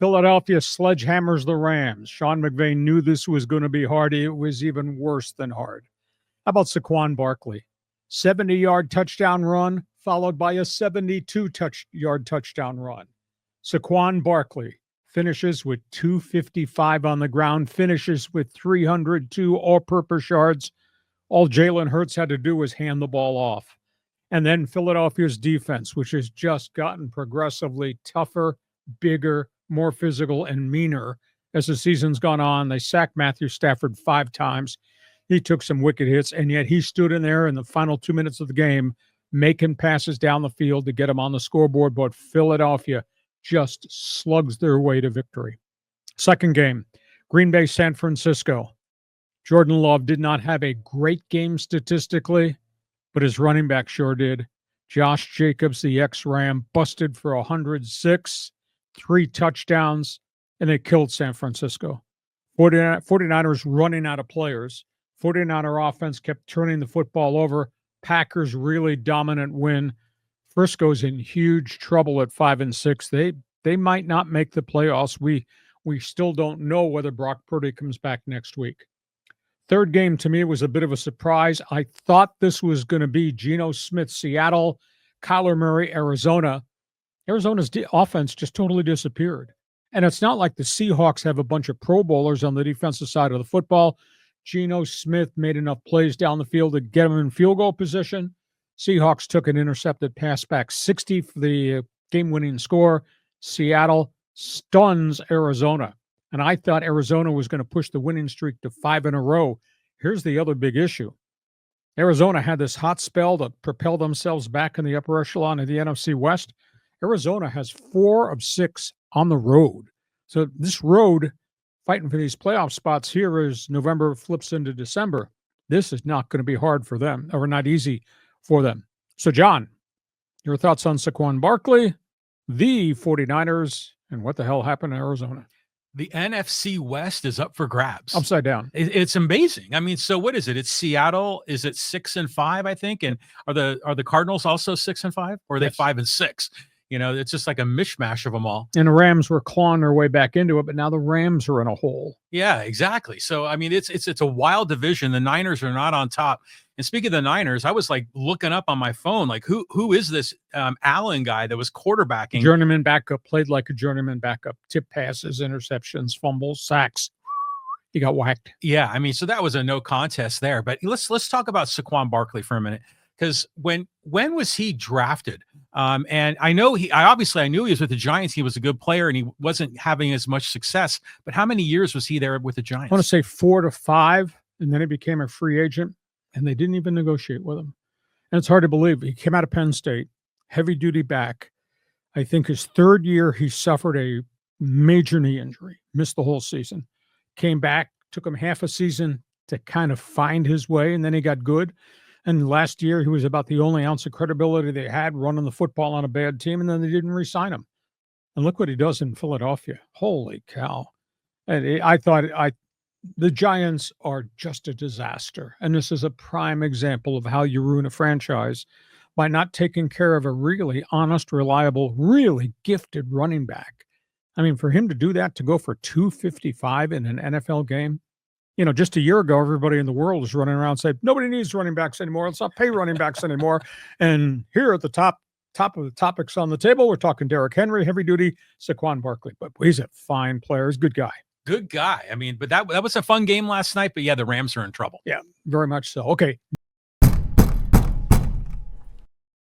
Philadelphia sledgehammers the Rams. Sean McVay knew this was going to be hard. It was even worse than hard. How about Saquon Barkley? 70-yard touchdown run, followed by a 72-yard touchdown run. Saquon Barkley finishes with 255 on the ground, finishes with 302 all-purpose yards. All Jalen Hurts had to do was hand the ball off. And then Philadelphia's defense, which has just gotten progressively tougher, bigger, more physical, and meaner as the season's gone on. They sacked Matthew Stafford 5 times. He took some wicked hits, and yet he stood in there in the final 2 minutes of the game, making passes down the field to get him on the scoreboard. But Philadelphia just slugs their way to victory. Second game, Green Bay, San Francisco. Jordan Love did not have a great game statistically, but his running back sure did. Josh Jacobs, the ex-Ram, busted for 106, 3 touchdowns, and they killed San Francisco. 49ers running out of players. 49er offense kept turning the football over. Packers really dominant win. Frisco's in huge trouble at 5-6. They might not make the playoffs. We still don't know whether Brock Purdy comes back next week. Third game to me was a bit of a surprise. I thought this was going to be Geno Smith, Seattle, Kyler Murray, Arizona. Arizona's offense just totally disappeared. And it's not like the Seahawks have a bunch of Pro Bowlers on the defensive side of the football. Geno Smith made enough plays down the field to get him in field goal position. Seahawks took an intercepted pass back 60 for the game-winning score. Seattle stuns Arizona. And I thought Arizona was going to push the winning streak to 5 in a row. Here's the other big issue. Arizona had this hot spell to propel themselves back in the upper echelon of the NFC West. Arizona has 4 of 6 on the road. So this road, fighting for these playoff spots here as November flips into December, this is not going to be hard for them, or not easy for them. So, John, your thoughts on Saquon Barkley, the 49ers, and what the hell happened in Arizona? The NFC West is up for grabs. Upside down. It's amazing. I mean, so what is it? It's Seattle. Is it 6-5? I think. And are the Cardinals also 6-5, or are they 5-6? You know, it's just like a mishmash of them all. And the Rams were clawing their way back into it, but now the Rams are in a hole. Yeah, exactly. So I mean, it's a wild division. The Niners are not on top. And speaking of the Niners, I was like looking up on my phone, like who is this Allen guy that was quarterbacking? Journeyman backup, played like a journeyman backup. Tip passes, interceptions, fumbles, sacks. He got whacked. Yeah, I mean, so that was a no contest there. But let's talk about Saquon Barkley for a minute, because when was he drafted? And I knew he was with the Giants. He was a good player, and he wasn't having as much success. But how many years was he there with the Giants? I want to say 4 to 5, and then he became a free agent. And they didn't even negotiate with him. And it's hard to believe. He came out of Penn State, heavy-duty back. I think his 3rd year, he suffered a major knee injury, missed the whole season. Came back, took him half a season to kind of find his way, and then he got good. And last year, he was about the only ounce of credibility they had running the football on a bad team, and then they didn't re-sign him. And look what he does in Philadelphia. Holy cow. And the Giants are just a disaster. And this is a prime example of how you ruin a franchise by not taking care of a really honest, reliable, really gifted running back. I mean, for him to do that, to go for 255 in an NFL game, you know, just a year ago, everybody in the world was running around saying, nobody needs running backs anymore. Let's not pay running backs anymore. And here at the top of the topics on the table, we're talking Derrick Henry, heavy duty, Saquon Barkley. But he's a fine player. He's a good guy. Good guy. I mean, but that was a fun game last night. But yeah, the Rams are in trouble. Yeah, very much so. Okay.